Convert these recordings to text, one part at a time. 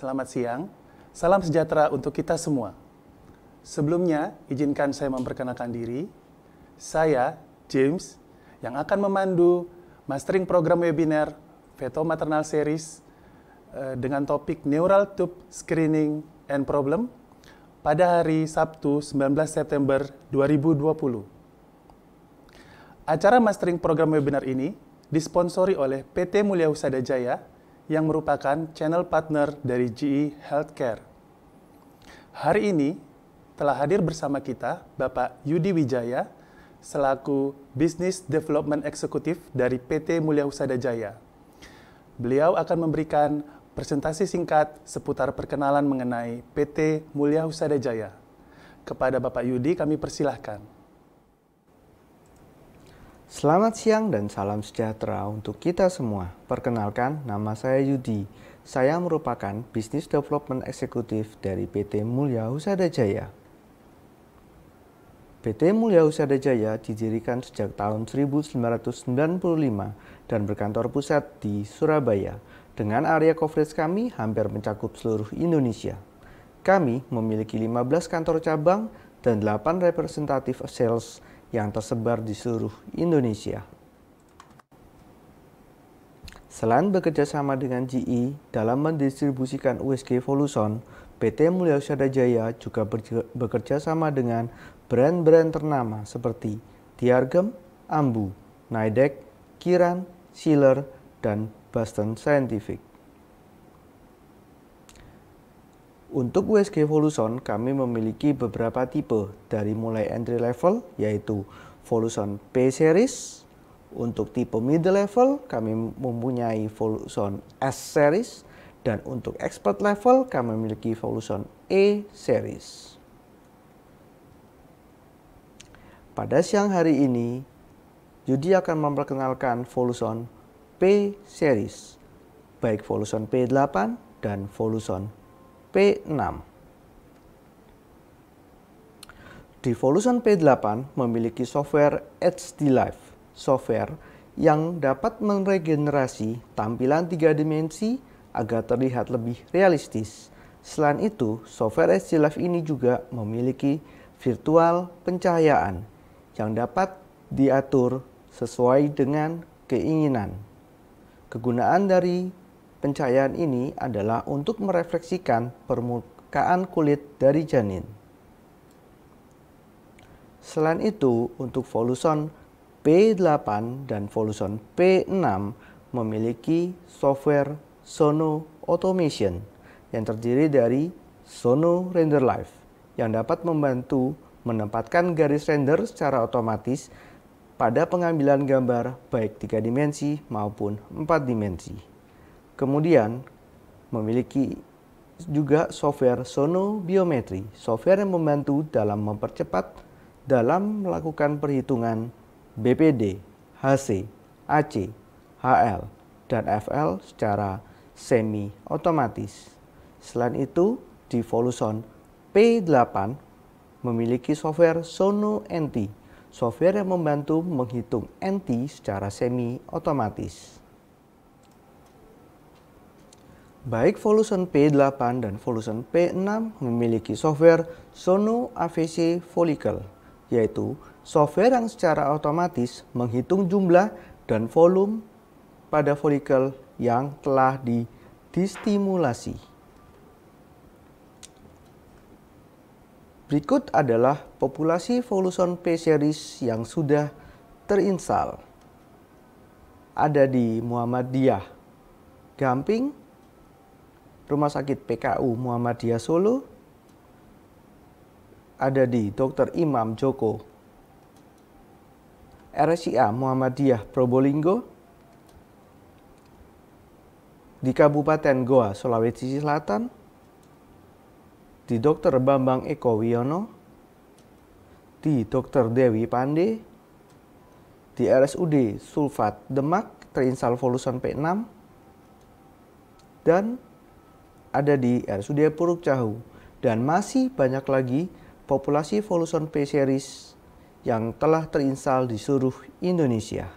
Selamat siang, salam sejahtera untuk kita semua. Sebelumnya, izinkan saya memperkenalkan diri. Saya, James, yang akan memandu mastering program webinar Feto Maternal Series dengan topik Neural Tube Screening and Problem pada hari Sabtu 19 September 2020. Acara mastering program webinar ini disponsori oleh PT Mulia Husada Jaya yang merupakan channel partner dari GE Healthcare. Hari ini telah hadir bersama kita Bapak Yudi Wijaya selaku Business Development Executive dari PT Mulia Husada Jaya. Beliau akan memberikan presentasi singkat seputar perkenalan mengenai PT Mulia Husada Jaya. Kepada Bapak Yudi kami persilahkan. Selamat siang dan salam sejahtera untuk kita semua. Perkenalkan, nama saya Yudi. Saya merupakan Business Development Executive dari PT Mulia Husada Jaya. PT Mulia Husada Jaya didirikan sejak tahun 1995 dan berkantor pusat di Surabaya. Dengan area coverage kami hampir mencakup seluruh Indonesia. Kami memiliki 15 kantor cabang dan 8 representatif sales yang tersebar di seluruh Indonesia. Selain bekerja sama dengan GE dalam mendistribusikan USG Voluson, PT Mulia Husada Jaya juga bekerja sama dengan brand-brand ternama seperti Diargem, Ambu, Nidec, Kiran, Schiller, dan Boston Scientific. Untuk USG Voluson, kami memiliki beberapa tipe dari mulai entry level yaitu Voluson P Series. Untuk tipe middle level, kami mempunyai Voluson S Series. Dan untuk expert level, kami memiliki Voluson E Series. Pada siang hari ini, Yudi akan memperkenalkan Voluson P Series, baik Voluson P8 dan Voluson P6. Di Voluson P8 memiliki software HD Live, software yang dapat meregenerasi tampilan 3 dimensi agar terlihat lebih realistis. Selain itu, software HD Live ini juga memiliki virtual pencahayaan yang dapat diatur sesuai dengan keinginan. Kegunaan dari pencahayaan ini adalah untuk merefleksikan permukaan kulit dari janin. Selain itu, untuk Voluson P8 dan Voluson P6 memiliki software Sono Automation yang terdiri dari Sono Render Live yang dapat membantu menempatkan garis render secara otomatis pada pengambilan gambar baik 3 dimensi maupun 4 dimensi. Kemudian memiliki juga software Sono Biometri, software yang membantu dalam mempercepat dalam melakukan perhitungan BPD, HC, AC, HL, dan FL secara semi-otomatis. Selain itu, di Voluson P8 memiliki software Sono NT, software yang membantu menghitung NT secara semi-otomatis. Baik Voluson P8 dan Voluson P6 memiliki software Sono AVC Follicle, yaitu software yang secara otomatis menghitung jumlah dan volume pada folikel yang telah distimulasi. Berikut adalah populasi Voluson P Series yang sudah terinstal. Ada di Muhammadiyah Gamping, Rumah Sakit PKU Muhammadiyah Solo, ada di Dr. Imam Joko, RSIA Muhammadiyah Probolinggo, di Kabupaten Goa, Sulawesi Selatan, di Dr. Bambang Eko Wiono, di Dr. Dewi Pande, di RSUD Sulfat Demak terinstal Voluson P6, dan ada di RSUD Puruk Cahu, dan masih banyak lagi populasi Voluson P Series yang telah terinstal di seluruh Indonesia.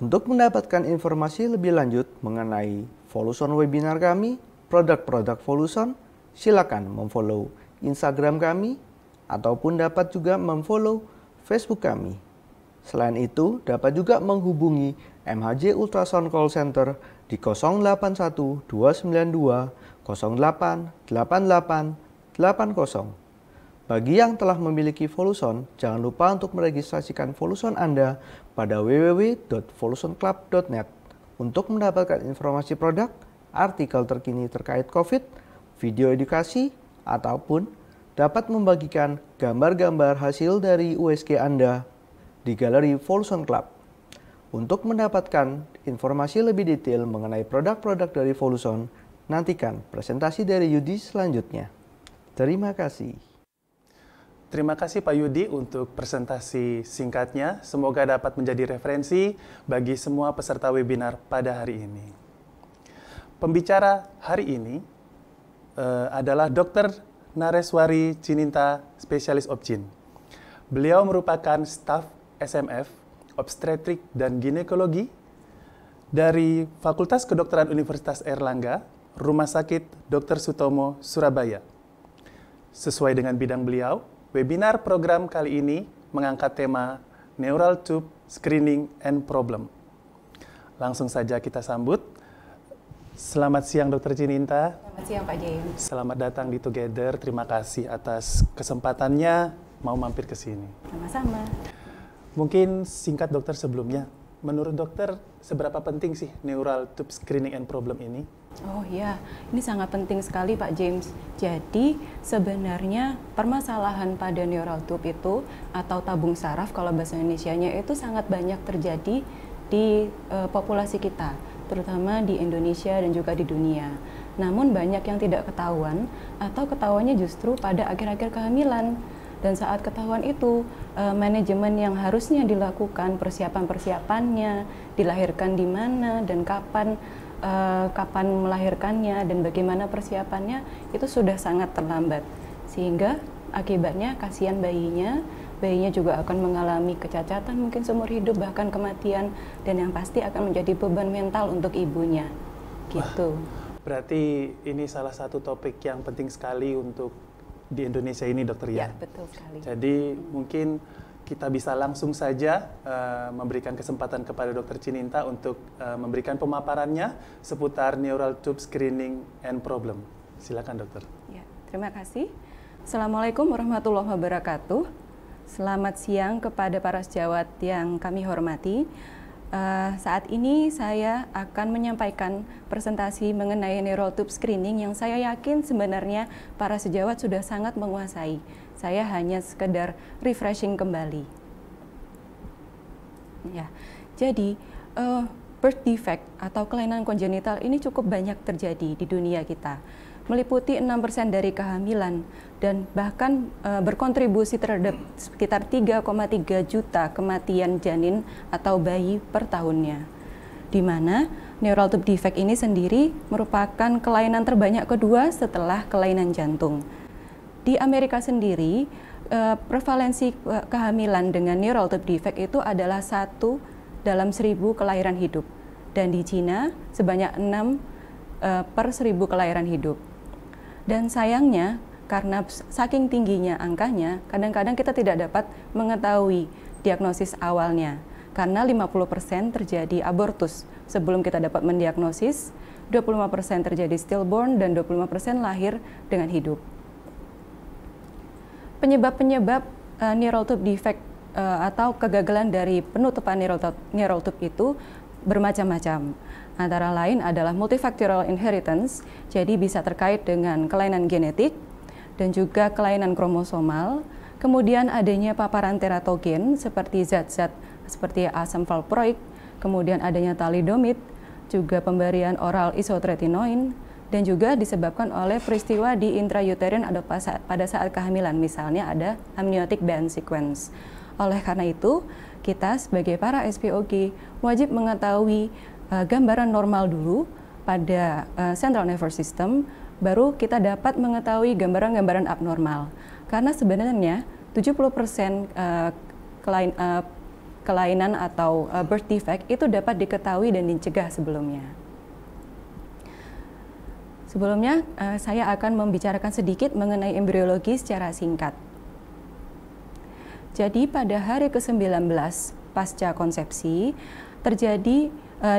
Untuk mendapatkan informasi lebih lanjut mengenai Voluson webinar kami, produk-produk Voluson, silakan memfollow Instagram kami ataupun dapat juga memfollow Facebook kami. Selain itu, dapat juga menghubungi MHJ Ultrasound Call Center di 081 292 08 88 80. Bagi yang telah memiliki Voluson, jangan lupa untuk meregistrasikan Voluson Anda pada www.volusonclub.net untuk mendapatkan informasi produk, artikel terkini terkait COVID, video edukasi, ataupun dapat membagikan gambar-gambar hasil dari USG Anda di galeri Voluson Club. Untuk mendapatkan informasi lebih detail mengenai produk-produk dari Voluson, nantikan presentasi dari Yudi selanjutnya. Terima kasih. Terima kasih Pak Yudi untuk presentasi singkatnya. Semoga dapat menjadi referensi bagi semua peserta webinar pada hari ini. Pembicara hari ini adalah Dr. Nareswari Cininta, spesialis Obgyn. Beliau merupakan staf SMF, Obstetrik dan Ginekologi dari Fakultas Kedokteran Universitas Airlangga, Rumah Sakit Dr. Sutomo, Surabaya. Sesuai dengan bidang beliau, webinar program kali ini mengangkat tema Neural Tube Screening and Problem. Langsung saja kita sambut. Selamat siang Dr. Cininta. Selamat siang Pak James. Selamat datang di Together. Terima kasih atas kesempatannya mau mampir ke sini. Sama-sama. Mungkin singkat dokter sebelumnya, menurut dokter seberapa penting sih Neural Tube Screening and Problem ini? Oh ya, ini sangat penting sekali Pak James. Jadi sebenarnya permasalahan pada neural tube itu atau tabung saraf kalau bahasa Indonesianya itu sangat banyak terjadi di populasi kita, terutama di Indonesia dan juga di dunia. Namun banyak yang tidak ketahuan atau ketahuannya justru pada akhir-akhir kehamilan. Dan saat ketahuan itu, manajemen yang harusnya dilakukan, persiapan-persiapannya, dilahirkan di mana dan kapan melahirkannya dan bagaimana persiapannya itu sudah sangat terlambat, sehingga akibatnya kasihan bayinya juga akan mengalami kecacatan mungkin seumur hidup, bahkan kematian, dan yang pasti akan menjadi beban mental untuk ibunya gitu. Berarti ini salah satu topik yang penting sekali untuk di Indonesia ini dokter ya? Ya, betul sekali. Jadi mungkin kita bisa langsung saja memberikan kesempatan kepada Dr. Cininta untuk memberikan pemaparannya seputar Neural Tube Screening and Problem. Silakan dokter. Ya, terima kasih. Assalamualaikum warahmatullahi wabarakatuh. Selamat siang kepada para sejawat yang kami hormati. Saat ini saya akan menyampaikan presentasi mengenai Neural Tube Screening yang saya yakin sebenarnya para sejawat sudah sangat menguasai. Saya hanya sekedar refreshing kembali. Ya, jadi birth defect atau kelainan kongenital ini cukup banyak terjadi di dunia kita, meliputi 6% dari kehamilan dan bahkan berkontribusi terhadap sekitar 3,3 juta kematian janin atau bayi per tahunnya. Di mana neural tube defect ini sendiri merupakan kelainan terbanyak kedua setelah kelainan jantung. Di Amerika sendiri, prevalensi kehamilan dengan neural tube defect itu adalah 1 dalam 1000 kelahiran hidup. Dan di Cina sebanyak 6 per 1000 kelahiran hidup. Dan sayangnya, karena saking tingginya angkanya, kadang-kadang kita tidak dapat mengetahui diagnosis awalnya. Karena 50% terjadi abortus sebelum kita dapat mendiagnosis, 25% terjadi stillborn, dan 25% lahir dengan hidup. Penyebab-penyebab neural tube defect atau kegagalan dari penutupan neural tube itu bermacam-macam. Antara lain adalah multifactorial inheritance, jadi bisa terkait dengan kelainan genetik dan juga kelainan kromosomal. Kemudian adanya paparan teratogen seperti zat-zat seperti asam valproic, kemudian adanya thalidomid, juga pemberian oral isotretinoin, dan juga disebabkan oleh peristiwa di intrauterine pada saat kehamilan, misalnya ada amniotic band sequence. Oleh karena itu, kita sebagai para SPOG wajib mengetahui gambaran normal dulu pada central nervous system, baru kita dapat mengetahui gambaran-gambaran abnormal. Karena sebenarnya 70% kelainan atau birth defect itu dapat diketahui dan dicegah sebelumnya. Sebelumnya, saya akan membicarakan sedikit mengenai embriologi secara singkat. Jadi pada hari ke-19 pasca konsepsi, terjadi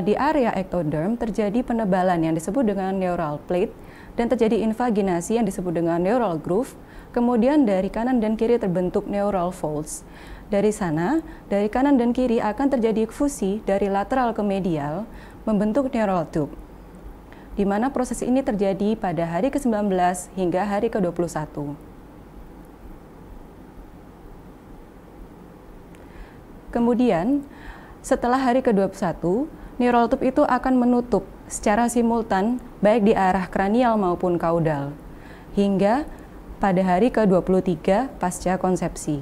di area ectoderm terjadi penebalan yang disebut dengan neural plate dan terjadi invaginasi yang disebut dengan neural groove. Kemudian dari kanan dan kiri terbentuk neural folds. Dari sana, dari kanan dan kiri akan terjadi fusi dari lateral ke medial membentuk neural tube. Di mana proses ini terjadi pada hari ke-19 hingga hari ke-21. Kemudian, setelah hari ke-21, neural tube itu akan menutup secara simultan baik di arah kranial maupun kaudal hingga pada hari ke-23 pasca konsepsi.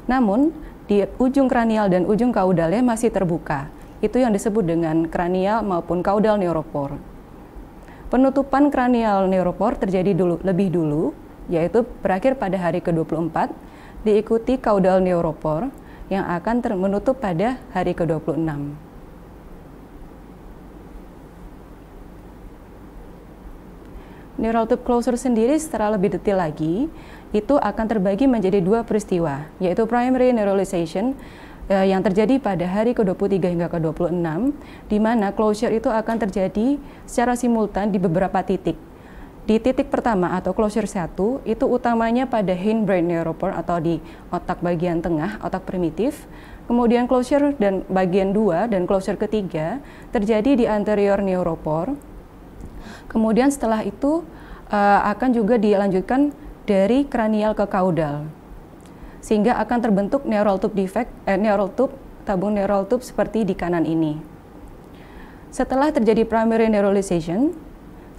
Namun, di ujung kranial dan ujung kaudalnya masih terbuka. Itu yang disebut dengan kranial maupun kaudal neuropor. Penutupan kranial neuropor terjadi lebih dulu, yaitu berakhir pada hari ke-24, diikuti kaudal neuropor yang akan menutup pada hari ke-26. Neural tube closure sendiri secara lebih detail lagi, itu akan terbagi menjadi dua peristiwa, yaitu primary neuralization yang terjadi pada hari ke-23 hingga ke-26, di mana closure itu akan terjadi secara simultan di beberapa titik. Di titik pertama atau closure 1, itu utamanya pada hindbrain neuropor atau di otak bagian tengah, otak primitif. Kemudian closure dan bagian 2 dan closure ketiga terjadi di anterior neuropor. Kemudian setelah itu akan juga dilanjutkan dari kranial ke kaudal. Sehingga akan terbentuk neural tube defect, tabung neural tube seperti di kanan ini. Setelah terjadi primary neuralization,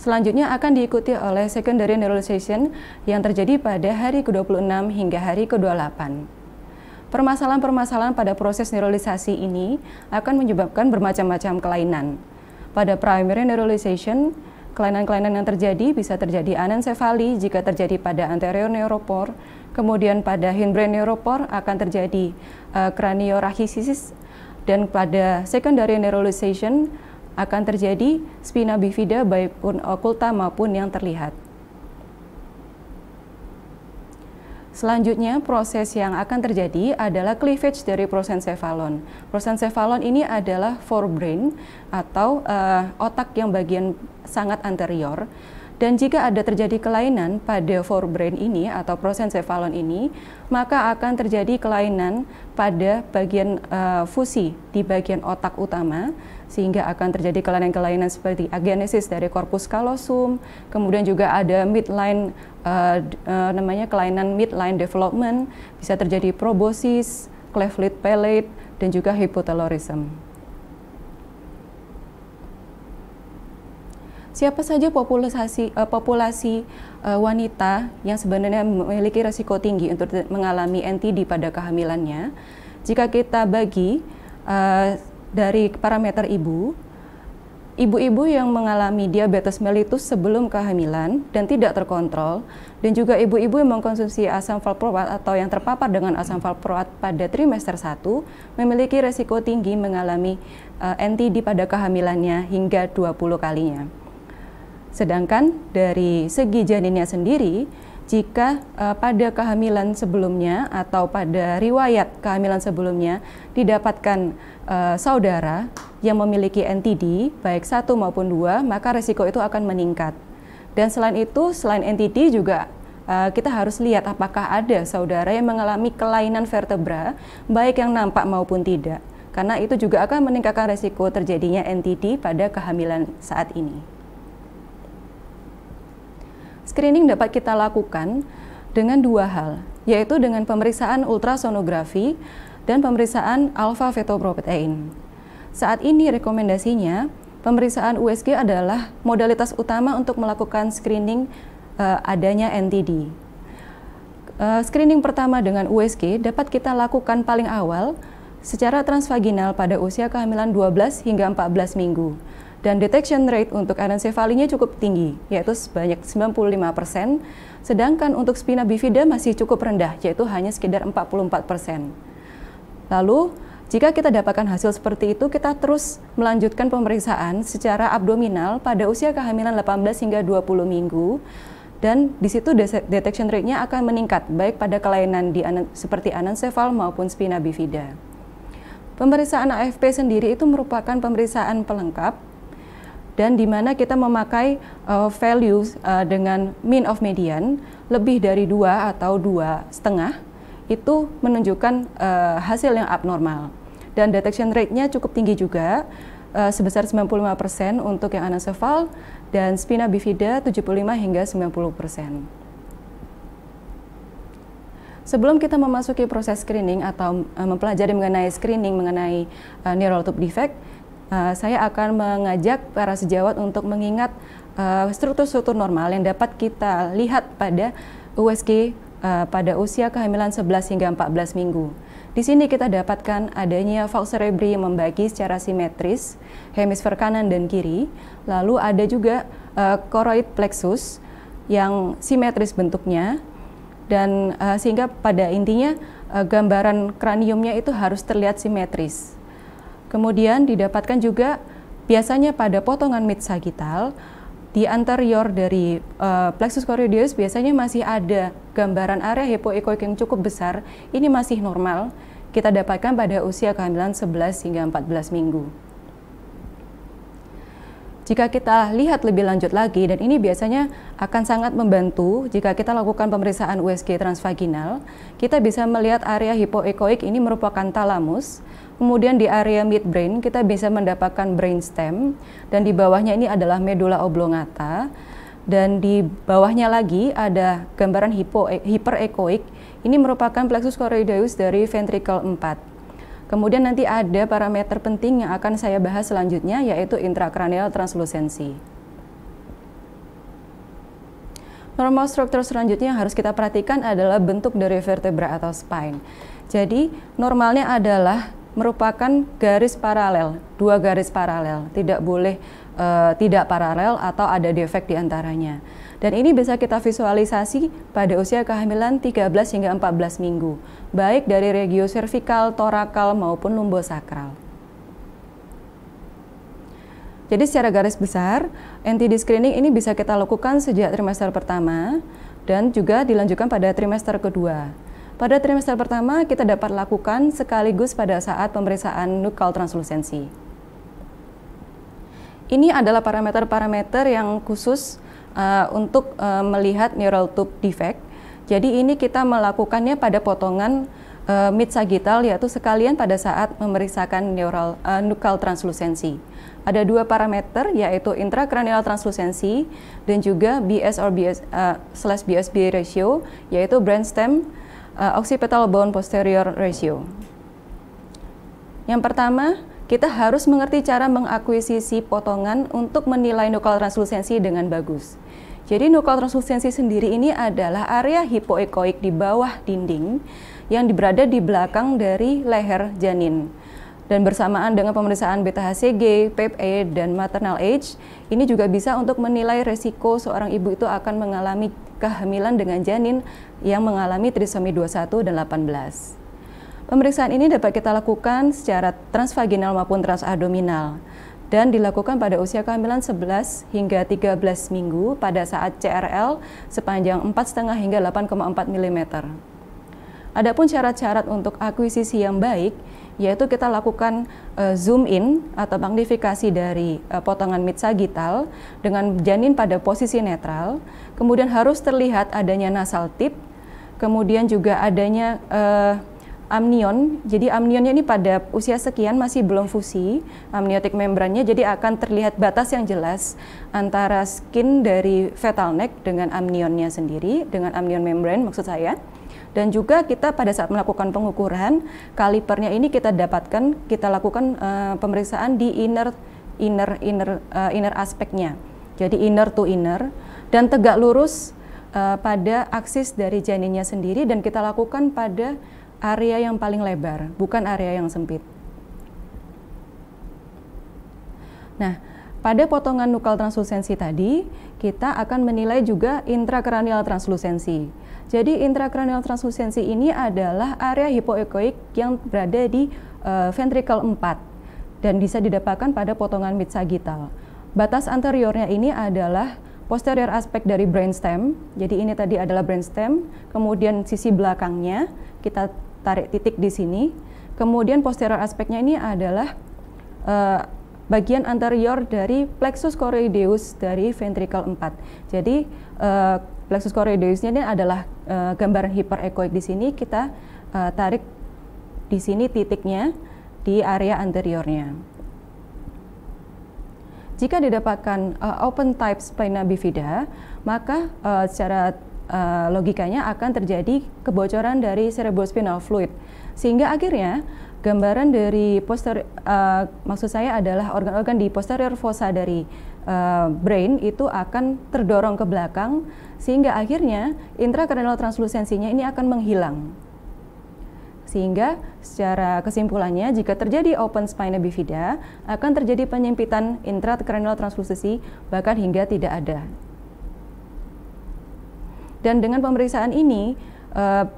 selanjutnya akan diikuti oleh secondary neuralization yang terjadi pada hari ke-26 hingga hari ke-28. Permasalahan-permasalahan pada proses neuralisasi ini akan menyebabkan bermacam-macam kelainan. Pada primary neuralization, kelainan-kelainan yang terjadi bisa terjadi anencefali jika terjadi pada anterior neuropor, kemudian pada hindbrain neuropor akan terjadi craniorachisis, dan pada secondary neuralization akan terjadi spina bifida baik pun okulta maupun yang terlihat. Selanjutnya, proses yang akan terjadi adalah cleavage dari prosencephalon. Prosencephalon ini adalah forebrain atau otak yang bagian sangat anterior. Dan jika ada terjadi kelainan pada forebrain ini atau prosencephalon ini, maka akan terjadi kelainan pada bagian fusi di bagian otak utama, sehingga akan terjadi kelainan-kelainan seperti agenesis dari corpus callosum, kemudian juga ada midline, kelainan midline development, bisa terjadi probosis, cleft lid palate, dan juga hypothyroidism. Siapa saja populasi wanita yang sebenarnya memiliki risiko tinggi untuk mengalami NTD pada kehamilannya? Jika kita bagi dari parameter ibu-ibu yang mengalami diabetes mellitus sebelum kehamilan dan tidak terkontrol, dan juga ibu-ibu yang mengkonsumsi asam valproat atau yang terpapar dengan asam valproat pada trimester 1 memiliki risiko tinggi mengalami NTD pada kehamilannya hingga 20 kalinya. Sedangkan dari segi janinnya sendiri, jika pada kehamilan sebelumnya atau pada riwayat kehamilan sebelumnya didapatkan saudara yang memiliki NTD, baik 1 maupun 2, maka risiko itu akan meningkat. Dan selain itu, selain NTD juga kita harus lihat apakah ada saudara yang mengalami kelainan vertebra, baik yang nampak maupun tidak. Karena itu juga akan meningkatkan risiko terjadinya NTD pada kehamilan saat ini. Screening dapat kita lakukan dengan dua hal, yaitu dengan pemeriksaan ultrasonografi dan pemeriksaan alfa-fetoprotein. Saat ini rekomendasinya, pemeriksaan USG adalah modalitas utama untuk melakukan screening adanya NTD. Screening pertama dengan USG dapat kita lakukan paling awal secara transvaginal pada usia kehamilan 12 hingga 14 minggu. Dan detection rate untuk anencefalinya cukup tinggi, yaitu sebanyak 95%, sedangkan untuk spina bifida masih cukup rendah, yaitu hanya sekitar 44%. Lalu, Jika kita dapatkan hasil seperti itu, kita terus melanjutkan pemeriksaan secara abdominal pada usia kehamilan 18 hingga 20 minggu. Dan di situ detection rate-nya akan meningkat, baik pada kelainan seperti anencefal maupun spina bifida. Pemeriksaan AFP sendiri itu merupakan pemeriksaan pelengkap, dan di mana kita memakai values dengan mean of median lebih dari 2 atau 2,5, itu menunjukkan hasil yang abnormal. Dan detection rate-nya cukup tinggi juga, sebesar 95% untuk yang anencefal, dan spina bifida 75 hingga 90%. Sebelum kita memasuki proses screening atau mempelajari mengenai screening mengenai neural tube defect, saya akan mengajak para sejawat untuk mengingat struktur-struktur normal yang dapat kita lihat pada USG pada usia kehamilan 11 hingga 14 minggu. Di sini kita dapatkan adanya falx cerebri yang membagi secara simetris hemisfer kanan dan kiri, lalu ada juga choroid plexus yang simetris bentuknya, dan sehingga pada intinya gambaran kraniumnya itu harus terlihat simetris. Kemudian didapatkan juga biasanya pada potongan mid sagittal, di anterior dari plexus choroideus biasanya masih ada gambaran area hipoekoik yang cukup besar. Ini masih normal, kita dapatkan pada usia kehamilan 11 hingga 14 minggu. Jika kita lihat lebih lanjut lagi, dan ini biasanya akan sangat membantu jika kita lakukan pemeriksaan USG transvaginal, kita bisa melihat area hipoekoik ini merupakan thalamus. Kemudian di area midbrain kita bisa mendapatkan brainstem, dan di bawahnya ini adalah medulla oblongata, dan di bawahnya lagi ada gambaran hyperechoic. Ini merupakan plexus choroideus dari ventricle 4. Kemudian nanti ada parameter penting yang akan saya bahas selanjutnya, yaitu intracranial translucency. Normal struktur selanjutnya yang harus kita perhatikan adalah bentuk dari vertebra atau spine. Jadi normalnya adalah merupakan garis paralel, 2 garis paralel, tidak boleh tidak paralel atau ada defek di antaranya. Dan ini bisa kita visualisasi pada usia kehamilan 13 hingga 14 minggu, baik dari regio cervical, thoracal maupun lumbosakral. Jadi secara garis besar, NTD screening ini bisa kita lakukan sejak trimester pertama dan juga dilanjutkan pada trimester kedua. Pada trimester pertama kita dapat lakukan sekaligus pada saat pemeriksaan nuchal translucency. Ini adalah parameter-parameter yang khusus untuk melihat neural tube defect. Jadi ini kita melakukannya pada potongan mid sagittal, yaitu sekalian pada saat memeriksakan nuchal translucency. Ada 2 parameter, yaitu intracranial translucency dan juga BS/BSB ratio, yaitu brainstem occipital bone posterior ratio. Yang pertama, kita harus mengerti cara mengakuisisi potongan untuk menilai nuchal translucency dengan bagus. Jadi nuchal translucency sendiri ini adalah area hipoekoik di bawah dinding yang berada di belakang dari leher janin. Dan bersamaan dengan pemeriksaan beta-HCG, PEP-A, dan maternal age, ini juga bisa untuk menilai resiko seorang ibu itu akan mengalami kehamilan dengan janin yang mengalami trisomi 21 dan 18. Pemeriksaan ini dapat kita lakukan secara transvaginal maupun transabdominal dan dilakukan pada usia kehamilan 11 hingga 13 minggu pada saat CRL sepanjang 4,5 hingga 8,4 mm. Adapun syarat-syarat untuk akuisisi yang baik, yaitu kita lakukan zoom in atau magnifikasi dari potongan mid sagittal dengan janin pada posisi netral, kemudian harus terlihat adanya nasal tip, kemudian juga adanya amnion. Jadi amnionnya ini pada usia sekian masih belum fusi, amniotic membrannya, jadi akan terlihat batas yang jelas antara skin dari fetal neck dengan amnionnya sendiri, dengan amnion membran maksud saya. Dan juga kita pada saat melakukan pengukuran, kalipernya ini kita lakukan pemeriksaan di inner aspeknya. Jadi inner to inner, dan tegak lurus pada aksis dari janinnya sendiri, dan kita lakukan pada area yang paling lebar, bukan area yang sempit. Nah, pada potongan nuchal translucency tadi, kita akan menilai juga intracranial translucency. Jadi intracranial translucency ini adalah area hipoechoic yang berada di ventricle 4 dan bisa didapatkan pada potongan mid sagittal. Batas anteriornya ini adalah posterior aspek dari brainstem. Jadi ini tadi adalah brainstem, kemudian sisi belakangnya kita tarik titik di sini. Kemudian posterior aspeknya ini adalah bagian anterior dari plexus choroideus dari ventricle 4. Jadi plexus choroideusnya ini adalah gambaran hyperechoic di sini, kita tarik di sini titiknya di area anteriornya. Jika didapatkan open type splena bifida, maka secara logikanya akan terjadi kebocoran dari cerebrospinal fluid, sehingga akhirnya gambaran dari maksud saya adalah organ-organ di posterior fossa dari brain itu akan terdorong ke belakang, sehingga akhirnya intracranial translucensinya ini akan menghilang. Sehingga secara kesimpulannya, jika terjadi open spina bifida, akan terjadi penyempitan intracranial translucensi bahkan hingga tidak ada. Dan dengan pemeriksaan ini,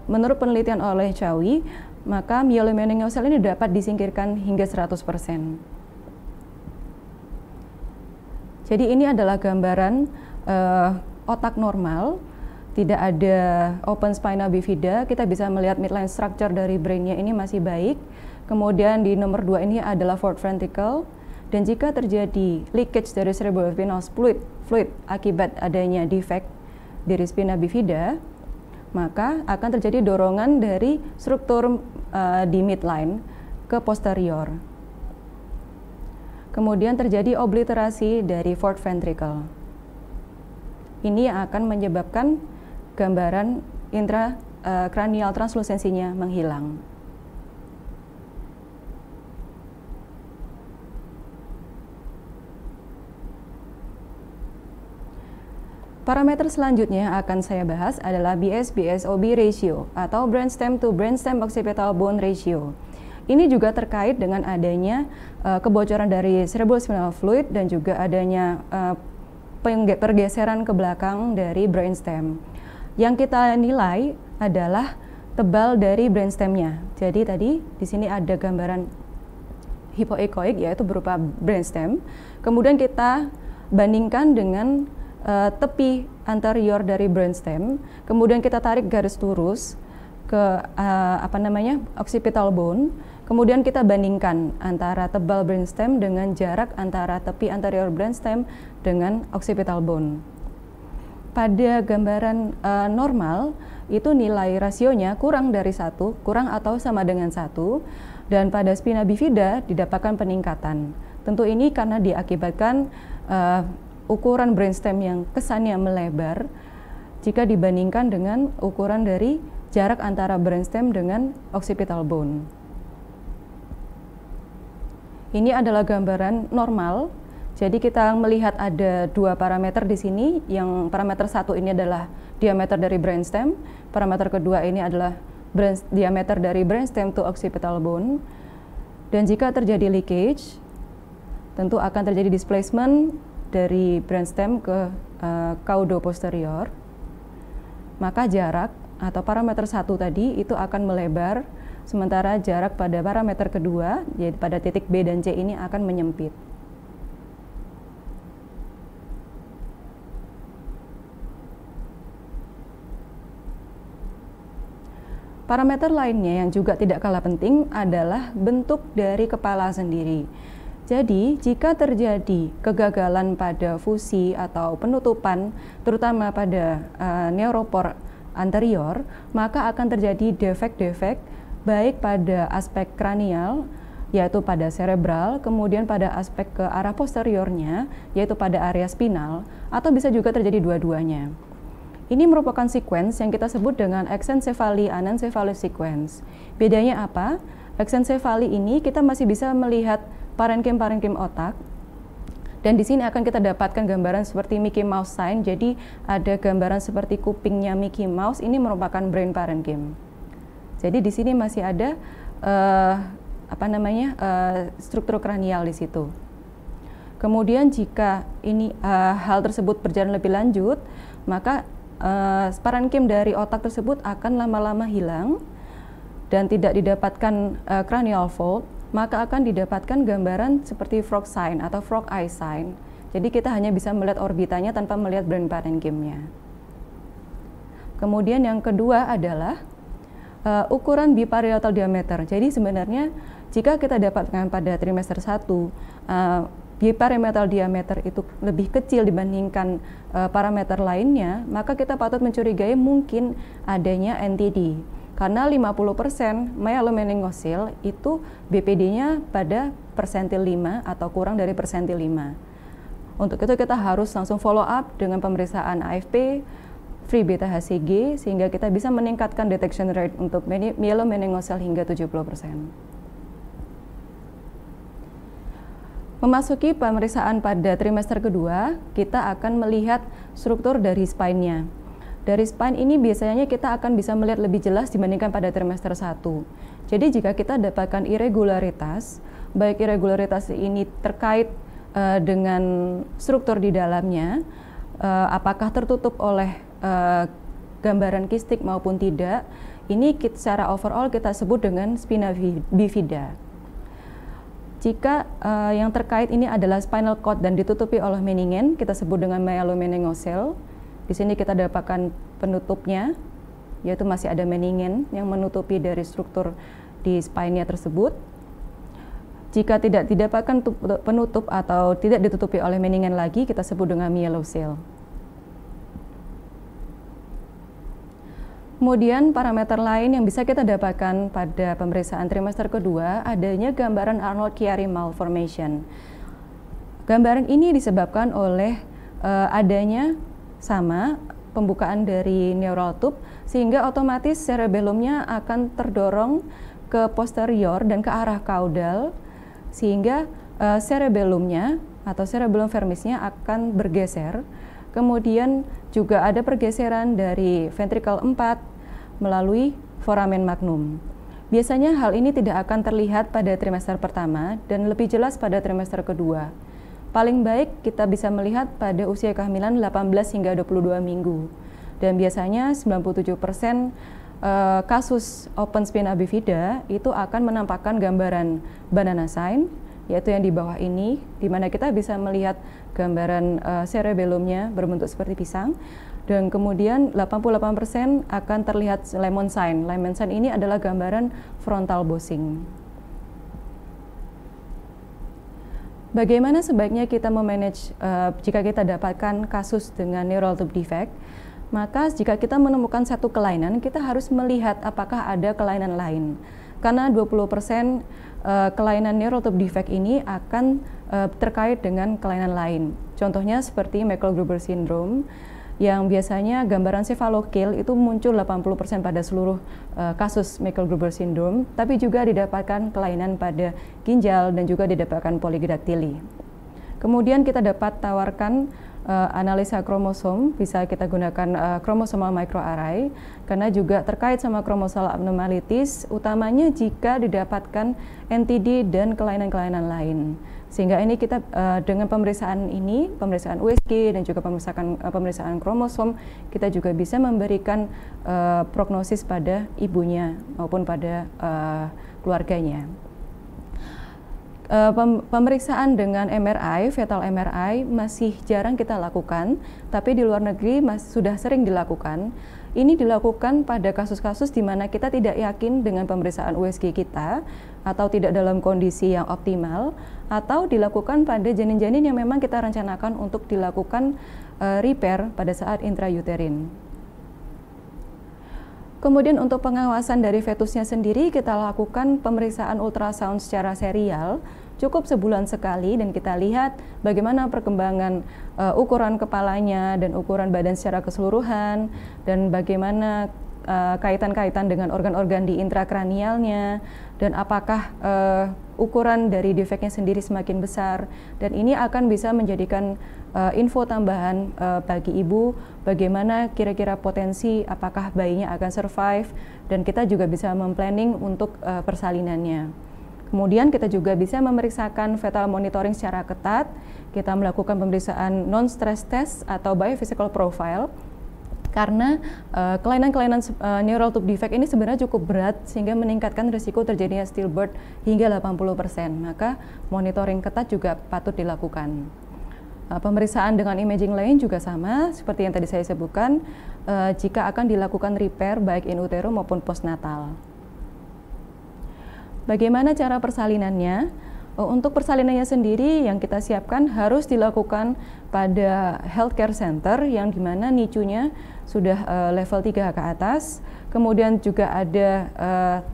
menurut penelitian oleh Chowie, maka myelomeningocele ini dapat disingkirkan hingga 100%. Jadi ini adalah gambaran otak normal, tidak ada open spina bifida, kita bisa melihat midline structure dari brainnya ini masih baik. Kemudian di nomor 2 ini adalah fourth ventricle, dan jika terjadi leakage dari cerebrospinal fluid akibat adanya defect dari spina bifida, maka akan terjadi dorongan dari struktur di midline ke posterior. Kemudian terjadi obliterasi dari fourth ventricle. Ini yang akan menyebabkan gambaran intracranial translucensinya menghilang. Parameter selanjutnya akan saya bahas adalah BS-BSOB ratio atau brainstem to brainstem occipital bone ratio. Ini juga terkait dengan adanya kebocoran dari cerebrospinal fluid dan juga adanya pergeseran ke belakang dari brainstem. Yang kita nilai adalah tebal dari brainstemnya. Jadi tadi di sini ada gambaran hypoechoic, yaitu berupa brainstem. Kemudian kita bandingkan dengan tepi anterior dari brainstem, kemudian kita tarik garis lurus ke occipital bone, kemudian kita bandingkan antara tebal brainstem dengan jarak antara tepi anterior brainstem dengan occipital bone. Pada gambaran normal itu nilai rasionya kurang dari 1, kurang atau sama dengan 1, dan pada spina bifida didapatkan peningkatan. Tentu ini karena diakibatkan ukuran brainstem yang kesannya melebar jika dibandingkan dengan ukuran dari jarak antara brainstem dengan occipital bone. Ini adalah gambaran normal. Jadi kita melihat ada 2 parameter di sini. Yang parameter 1 ini adalah diameter dari brainstem, parameter kedua ini adalah diameter dari brainstem to occipital bone. Dan jika terjadi leakage, tentu akan terjadi displacement dari brainstem ke caudo posterior, maka jarak atau parameter 1 tadi itu akan melebar, sementara jarak pada parameter kedua, yaitu pada titik B dan C ini akan menyempit. Parameter lainnya yang juga tidak kalah penting adalah bentuk dari kepala sendiri. Jadi, jika terjadi kegagalan pada fusi atau penutupan, terutama pada neuropor anterior, maka akan terjadi defek-defek baik pada aspek kranial, yaitu pada cerebral, kemudian pada aspek ke arah posteriornya, yaitu pada area spinal, atau bisa juga terjadi dua-duanya. Ini merupakan sequence yang kita sebut dengan exencephaly anencephaly sequence. Bedanya apa? Exencephaly ini kita masih bisa melihat parenkim otak, dan di sini akan kita dapatkan gambaran seperti Mickey Mouse sign. Jadi ada gambaran seperti kupingnya Mickey Mouse, ini merupakan brain parenchyma. Jadi di sini masih ada struktur kranial di situ. Kemudian jika ini hal tersebut berjalan lebih lanjut, maka parenkim dari otak tersebut akan lama-lama hilang dan tidak didapatkan cranial fold, maka akan didapatkan gambaran seperti frog sign atau frog eye sign. Jadi kita hanya bisa melihat orbitanya tanpa melihat brain parenkimnya. Kemudian yang kedua adalah ukuran biparietal diameter. Jadi sebenarnya jika kita dapatkan pada trimester 1 biparietal diameter itu lebih kecil dibandingkan parameter lainnya, maka kita patut mencurigai mungkin adanya NTD. Karena 50% myelomeningocele itu BPD-nya pada persentil 5 atau kurang dari persentil 5. Untuk itu kita harus langsung follow up dengan pemeriksaan AFP, free beta HCG, sehingga kita bisa meningkatkan detection rate untuk myelomeningocele hingga 70%. Memasuki pemeriksaan pada trimester kedua, kita akan melihat struktur dari spine-nya. Dari spine ini biasanya kita akan bisa melihat lebih jelas dibandingkan pada trimester 1. Jadi jika kita dapatkan irregularitas, baik irregularitas ini terkait dengan struktur di dalamnya, apakah tertutup oleh gambaran kistik maupun tidak, ini secara overall kita sebut dengan spina bifida. Jika yang terkait ini adalah spinal cord dan ditutupi oleh meningen, kita sebut dengan myelomeningocele. Di sini kita dapatkan penutupnya, yaitu masih ada meningen yang menutupi dari struktur di spine-nya tersebut. Jika tidak didapatkan penutup atau tidak ditutupi oleh meningen lagi, kita sebut dengan myelocele. Kemudian parameter lain yang bisa kita dapatkan pada pemeriksaan trimester kedua adanya gambaran Arnold-Chiari malformation. Gambaran ini disebabkan oleh adanya sama pembukaan dari neural tube, sehingga otomatis cerebellumnya akan terdorong ke posterior dan ke arah caudal, sehingga cerebellumnya atau cerebellum vermisnya akan bergeser. Kemudian juga ada pergeseran dari ventricle 4 melalui foramen magnum. Biasanya hal ini tidak akan terlihat pada trimester pertama dan lebih jelas pada trimester kedua. Paling baik kita bisa melihat pada usia kehamilan 18 hingga 22 minggu. Dan biasanya 97% kasus open spina bifida itu akan menampakkan gambaran banana sign, yaitu yang di bawah ini, di mana kita bisa melihat gambaran cerebellumnya berbentuk seperti pisang, dan kemudian 88% akan terlihat lemon sign. Lemon sign ini adalah gambaran frontal bossing. Bagaimana sebaiknya kita memanage jika kita dapatkan kasus dengan neural tube defect? Maka jika kita menemukan satu kelainan, kita harus melihat apakah ada kelainan lain. Karena 20% kelainan neural tube defect ini akan terkait dengan kelainan lain. Contohnya seperti Michael-Gruber syndrome, yang biasanya gambaran cephalocele itu muncul 80% pada seluruh kasus Michael-Gruber syndrome, tapi juga didapatkan kelainan pada ginjal dan juga didapatkan polydaktili. Kemudian kita dapat tawarkan analisa kromosom, bisa kita gunakan chromosomal microarray, karena juga terkait sama chromosomal abnormalities, utamanya jika didapatkan NTD dan kelainan-kelainan lain. Sehingga ini kita dengan pemeriksaan ini, pemeriksaan USG dan juga pemeriksaan kromosom, kita juga bisa memberikan prognosis pada ibunya maupun pada keluarganya. Pemeriksaan dengan MRI, fetal MRI masih jarang kita lakukan, tapi di luar negeri sudah sering dilakukan. Ini dilakukan pada kasus-kasus di mana kita tidak yakin dengan pemeriksaan USG kita, atau tidak dalam kondisi yang optimal, atau dilakukan pada janin-janin yang memang kita rencanakan untuk dilakukan repair pada saat intrauterin. Kemudian untuk pengawasan dari fetusnya sendiri, kita lakukan pemeriksaan ultrasound secara serial, cukup sebulan sekali, dan kita lihat bagaimana perkembangan ukuran kepalanya dan ukuran badan secara keseluruhan, dan bagaimana kaitan-kaitan dengan organ-organ di intrakranialnya, dan apakah ukuran dari defeknya sendiri semakin besar. Dan ini akan bisa menjadikan info tambahan bagi ibu, bagaimana kira-kira potensi apakah bayinya akan survive, dan kita juga bisa memplanning untuk persalinannya. Kemudian kita juga bisa memeriksakan fetal monitoring secara ketat. Kita melakukan pemeriksaan non-stress test atau biophysical profile, Karena kelainan-kelainan neural tube defect ini sebenarnya cukup berat sehingga meningkatkan risiko terjadinya stillbirth hingga 80%. Maka monitoring ketat juga patut dilakukan. Pemeriksaan dengan imaging lain juga sama seperti yang tadi saya sebutkan jika akan dilakukan repair baik in utero maupun postnatal. Bagaimana cara persalinannya? Untuk persalinannya sendiri yang kita siapkan harus dilakukan pada healthcare center yang dimana NICU-nya sudah level 3 ke atas. Kemudian juga ada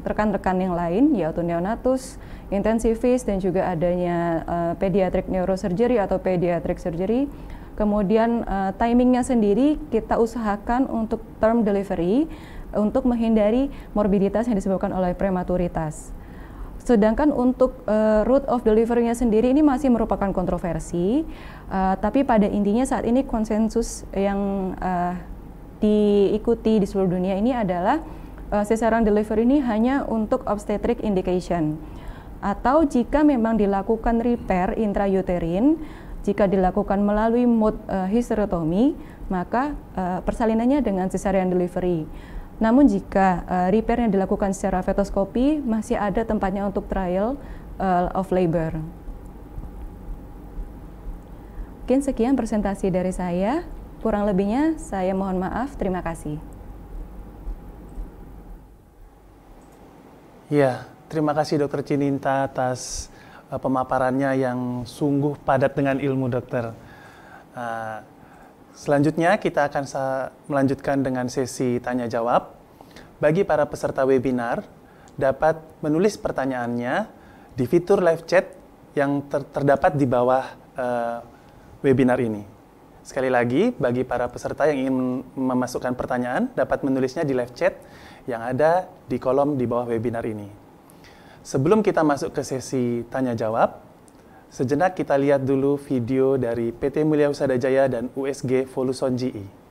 rekan-rekan yang lain yaitu neonatus, intensivis, dan juga adanya pediatric neurosurgery atau pediatric surgery. Kemudian timingnya sendiri kita usahakan untuk term delivery untuk menghindari morbiditas yang disebabkan oleh prematuritas. Sedangkan untuk route of delivery-nya sendiri ini masih merupakan kontroversi, tapi pada intinya saat ini konsensus yang diikuti di seluruh dunia ini adalah cesarean delivery ini hanya untuk obstetric indication. Atau jika memang dilakukan repair intrauterin, jika dilakukan melalui mode hysterectomy, maka persalinannya dengan cesarean delivery. Namun jika repair yang dilakukan secara fetoskopi masih ada tempatnya untuk trial of labor. Mungkin sekian presentasi dari saya. Kurang lebihnya saya mohon maaf. Terima kasih. Ya, terima kasih Dr. Cininta atas pemaparannya yang sungguh padat dengan ilmu dokter. Selanjutnya kita akan melanjutkan dengan sesi tanya jawab. Bagi para peserta webinar dapat menulis pertanyaannya di fitur live chat yang terdapat di bawah webinar ini. Sekali lagi, bagi para peserta yang ingin memasukkan pertanyaan dapat menulisnya di live chat yang ada di kolom di bawah webinar ini. Sebelum kita masuk ke sesi tanya jawab, sejenak kita lihat dulu video dari PT Mulia Husada Jaya dan USG Voluson GE.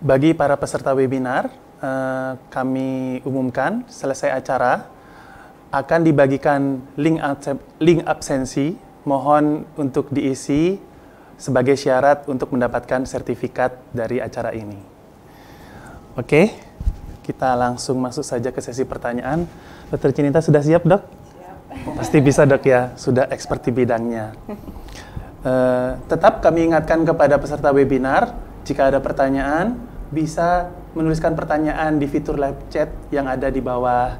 Bagi para peserta webinar, kami umumkan selesai acara akan dibagikan link absensi. Mohon untuk diisi sebagai syarat untuk mendapatkan sertifikat dari acara ini. Oke, kita langsung masuk saja ke sesi pertanyaan. Dr. Cinita sudah siap, Dok? Siap. Pasti bisa, Dok, ya. Sudah expert di bidangnya. Tetap kami ingatkan kepada peserta webinar, jika ada pertanyaan, bisa menuliskan pertanyaan di fitur live chat yang ada di bawah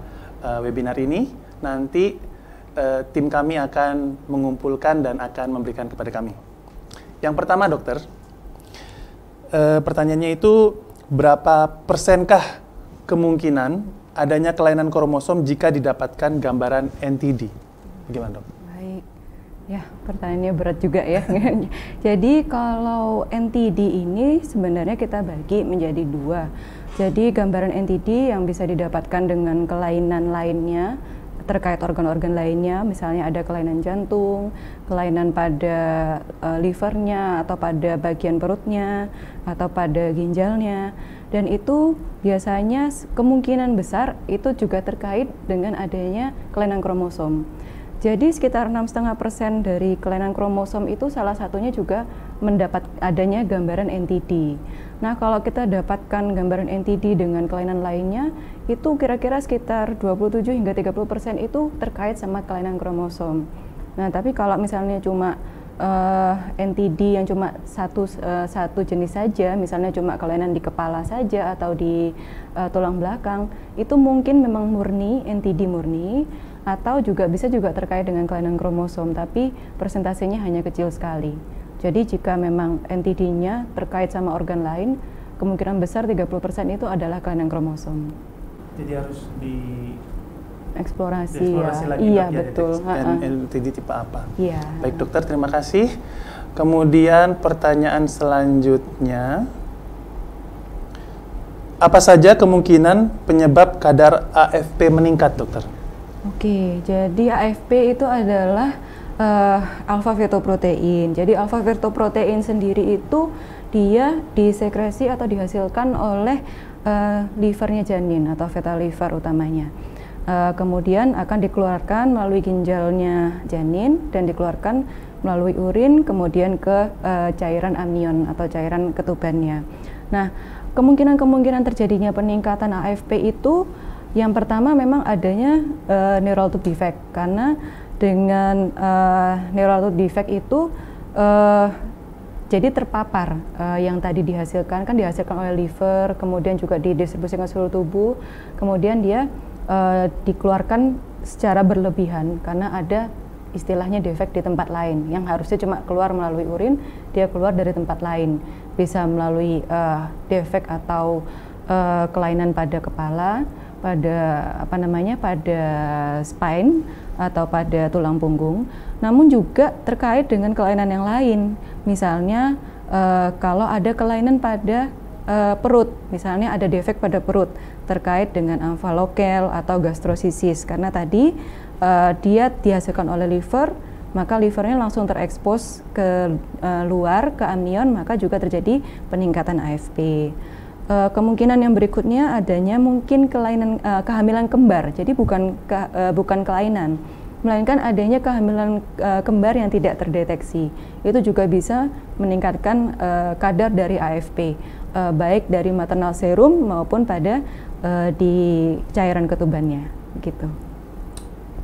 webinar ini. Nanti tim kami akan mengumpulkan dan akan memberikan kepada kami. Yang pertama, dokter, pertanyaannya itu berapa persenkah kemungkinan adanya kelainan kromosom jika didapatkan gambaran NTD? Bagaimana, dok? Baik, ya pertanyaannya berat juga ya. Jadi kalau NTD ini sebenarnya kita bagi menjadi dua. Jadi gambaran NTD yang bisa didapatkan dengan kelainan lainnya terkait organ-organ lainnya, misalnya ada kelainan jantung, kelainan pada livernya, atau pada bagian perutnya, atau pada ginjalnya, dan itu biasanya kemungkinan besar itu juga terkait dengan adanya kelainan kromosom. Jadi sekitar 6,5% dari kelainan kromosom itu salah satunya juga mendapat adanya gambaran NTD. Nah, kalau kita dapatkan gambaran NTD dengan kelainan lainnya, itu kira-kira sekitar 27 hingga 30% itu terkait sama kelainan kromosom. Nah, tapi kalau misalnya cuma NTD yang cuma satu jenis saja, misalnya cuma kelainan di kepala saja atau di tulang belakang, itu mungkin memang murni NTD murni, atau juga bisa juga terkait dengan kelainan kromosom, tapi persentasenya hanya kecil sekali. Jadi jika memang NTD-nya terkait sama organ lain, kemungkinan besar 30% itu adalah kelainan kromosom. Jadi harus eksplorasi ya. Lagi, iya, ya, betul. NTD tipe apa? Iya. Baik, dokter, terima kasih. Kemudian pertanyaan selanjutnya, apa saja kemungkinan penyebab kadar AFP meningkat, dokter? Oke, jadi AFP itu adalah alfa-fetoprotein. Jadi alfa-fetoprotein sendiri itu dia disekresi atau dihasilkan oleh livernya janin atau fetal liver utamanya. Kemudian akan dikeluarkan melalui ginjalnya janin dan dikeluarkan melalui urin, kemudian ke cairan amnion atau cairan ketubannya. Nah, kemungkinan terjadinya peningkatan AFP itu yang pertama memang adanya neural tube defect, karena dengan neural tube defect itu jadi terpapar yang tadi dihasilkan oleh liver, kemudian juga didistribusikan ke seluruh tubuh, kemudian dia dikeluarkan secara berlebihan karena ada istilahnya defek di tempat lain yang harusnya cuma keluar melalui urin, dia keluar dari tempat lain, bisa melalui defek atau kelainan pada kepala, pada pada spine atau pada tulang punggung, namun juga terkait dengan kelainan yang lain. Misalnya kalau ada kelainan pada perut, misalnya ada defek pada perut terkait dengan amfalokel atau gastrosisis, karena tadi dia dihasilkan oleh liver, maka livernya langsung terekspos ke luar, ke amnion, maka juga terjadi peningkatan AFP. Kemungkinan yang berikutnya adanya mungkin kelainan kehamilan kembar. Jadi bukan kelainan, melainkan adanya kehamilan kembar yang tidak terdeteksi. Itu juga bisa meningkatkan kadar dari AFP, baik dari maternal serum maupun pada di cairan ketubannya, gitu.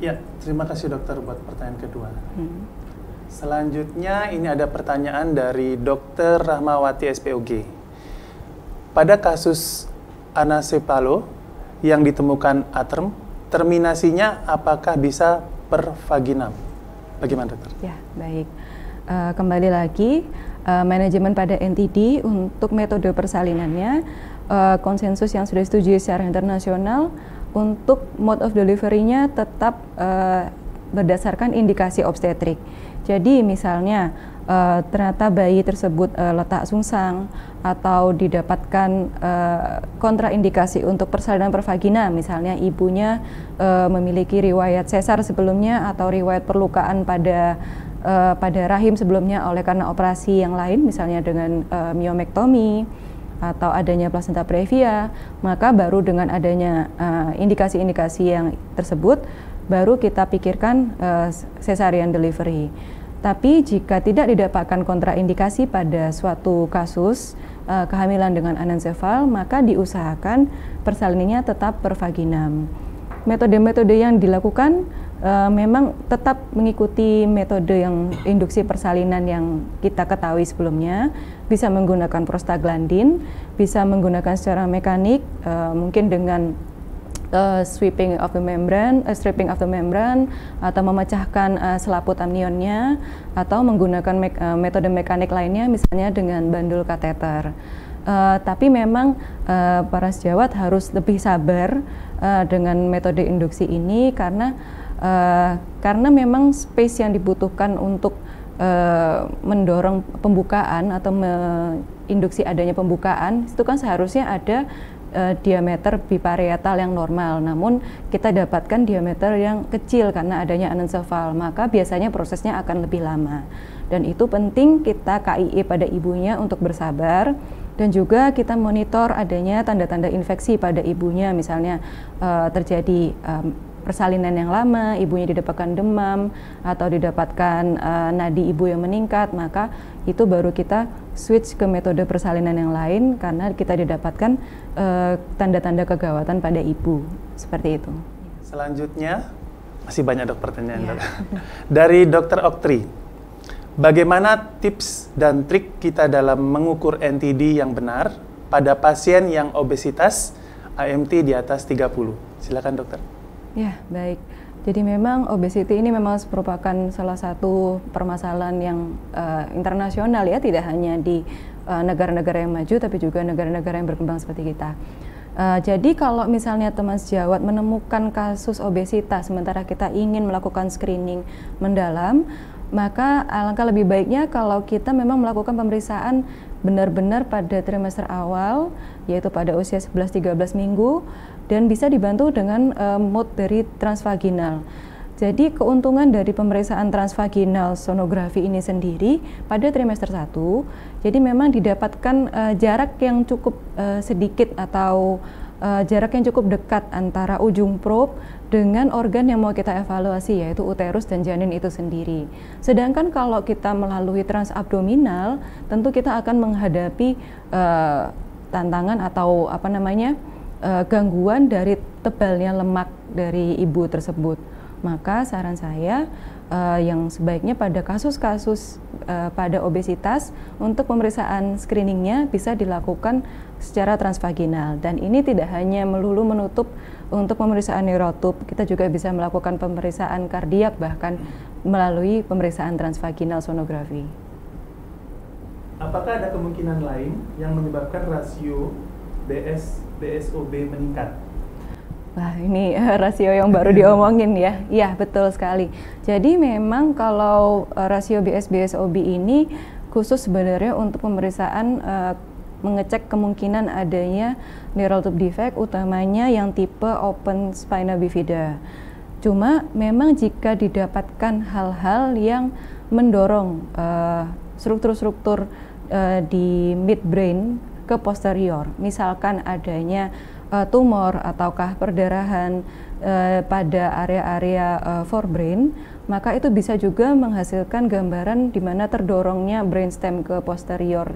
Ya, terima kasih dokter buat pertanyaan kedua. Selanjutnya ini ada pertanyaan dari Dr. Rahmawati SPOG. Pada kasus anencefalo yang ditemukan aterm, terminasinya apakah bisa per vaginam? Bagaimana, dokter? Ya, baik. Kembali lagi, manajemen pada NTD untuk metode persalinannya, konsensus yang sudah disetujui secara internasional untuk mode of delivery-nya tetap berdasarkan indikasi obstetrik. Jadi misalnya ternyata bayi tersebut letak sungsang atau didapatkan kontraindikasi untuk persalinan per vagina, misalnya ibunya memiliki riwayat sesar sebelumnya atau riwayat perlukaan pada rahim sebelumnya oleh karena operasi yang lain, misalnya dengan miomektomi, atau adanya plasenta previa, maka baru dengan adanya indikasi-indikasi yang tersebut, baru kita pikirkan cesarean delivery. Tapi jika tidak didapatkan kontraindikasi pada suatu kasus kehamilan dengan anencefal, maka diusahakan persalinannya tetap per vaginam. Metode-metode yang dilakukan memang tetap mengikuti metode yang induksi persalinan yang kita ketahui sebelumnya, bisa menggunakan prostaglandin, bisa menggunakan secara mekanik, mungkin dengan stripping of the membrane, atau memecahkan selaput amnionnya, atau menggunakan metode mekanik lainnya, misalnya dengan bandul kateter. Tapi memang para sejawat harus lebih sabar dengan metode induksi ini karena memang space yang dibutuhkan untuk mendorong pembukaan atau induksi adanya pembukaan itu kan seharusnya ada diameter biparietal yang normal, namun kita dapatkan diameter yang kecil karena adanya anencefal, maka biasanya prosesnya akan lebih lama. Dan itu penting kita KIE pada ibunya untuk bersabar, dan juga kita monitor adanya tanda-tanda infeksi pada ibunya, misalnya terjadi persalinan yang lama, ibunya didapatkan demam atau didapatkan nadi ibu yang meningkat, maka itu baru kita switch ke metode persalinan yang lain karena kita didapatkan tanda-tanda kegawatan pada ibu, seperti itu. Selanjutnya, masih banyak dok pertanyaan dok. Dari Dr. Oktri, bagaimana tips dan trik kita dalam mengukur NTD yang benar pada pasien yang obesitas AMT di atas 30? Silakan dokter. Ya, baik. Jadi memang obesity ini memang merupakan salah satu permasalahan yang internasional ya, tidak hanya di negara-negara yang maju, tapi juga negara-negara yang berkembang seperti kita. Jadi kalau misalnya teman sejawat menemukan kasus obesitas, sementara kita ingin melakukan screening mendalam, maka alangkah lebih baiknya kalau kita memang melakukan pemeriksaan benar-benar pada trimester awal, yaitu pada usia 11-13 minggu, dan bisa dibantu dengan mode dari transvaginal. Jadi keuntungan dari pemeriksaan transvaginal sonografi ini sendiri pada trimester 1, jadi memang didapatkan jarak yang cukup sedikit atau jarak yang cukup dekat antara ujung probe dengan organ yang mau kita evaluasi, yaitu uterus dan janin itu sendiri. Sedangkan kalau kita melalui transabdominal, tentu kita akan menghadapi tantangan atau gangguan dari tebalnya lemak dari ibu tersebut. Maka saran saya yang sebaiknya pada kasus-kasus pada obesitas untuk pemeriksaan screeningnya bisa dilakukan secara transvaginal, dan ini tidak hanya melulu menutup untuk pemeriksaan neurotub, kita juga bisa melakukan pemeriksaan kardiak bahkan melalui pemeriksaan transvaginal sonografi. Apakah ada kemungkinan lain yang menyebabkan rasio BS-BSOB meningkat? Wah, ini rasio yang baru diomongin ya. Iya, betul sekali. Jadi memang kalau rasio BS-BSOB ini khusus sebenarnya untuk pemeriksaan mengecek kemungkinan adanya neural tube defect, utamanya yang tipe open spina bifida. Cuma memang jika didapatkan hal-hal yang mendorong struktur-struktur di midbrain ke posterior, misalkan adanya tumor ataukah perdarahan pada area-area forebrain, maka itu bisa juga menghasilkan gambaran di mana terdorongnya brainstem ke posterior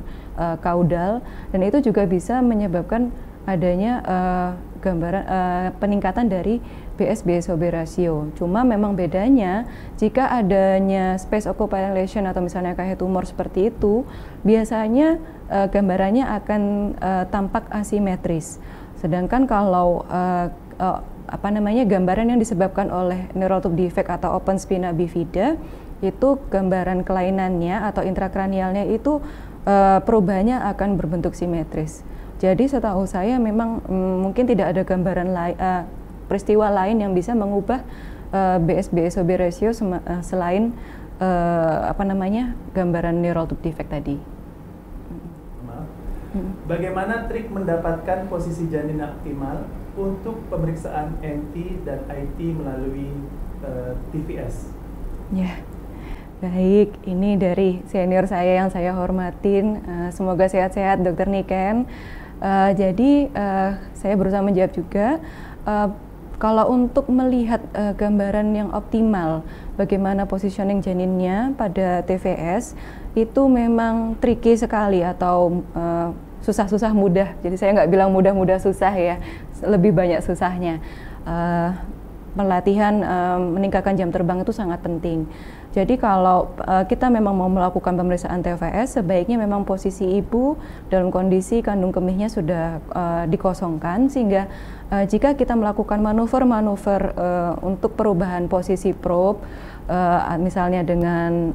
kaudal, dan itu juga bisa menyebabkan adanya gambaran peningkatan dari BS-BSOB rasio. Cuma memang bedanya jika adanya space occupying lesion atau misalnya kayak tumor seperti itu, biasanya gambarannya akan tampak asimetris. Sedangkan kalau gambaran yang disebabkan oleh neural tube defect atau open spina bifida, itu gambaran kelainannya atau intrakranialnya itu perubahannya akan berbentuk simetris. Jadi setahu saya memang mungkin tidak ada gambaran peristiwa lain yang bisa mengubah BS-BSOB ratio selain gambaran neural tube defect tadi. Bagaimana trik mendapatkan posisi janin optimal untuk pemeriksaan NT dan IT melalui TVS? Ya, Baik, ini dari senior saya yang saya hormatin. Semoga sehat-sehat, Dokter Niken. Jadi saya berusaha menjawab juga. Kalau untuk melihat gambaran yang optimal, bagaimana positioning janinnya pada TVS, itu memang tricky sekali atau susah-susah mudah. Jadi saya nggak bilang mudah-mudah susah ya, lebih banyak susahnya. Pelatihan meningkatkan jam terbang itu sangat penting. Jadi kalau kita memang mau melakukan pemeriksaan TVS, sebaiknya memang posisi ibu dalam kondisi kandung kemihnya sudah dikosongkan, sehingga jika kita melakukan manuver-manuver untuk perubahan posisi probe, misalnya dengan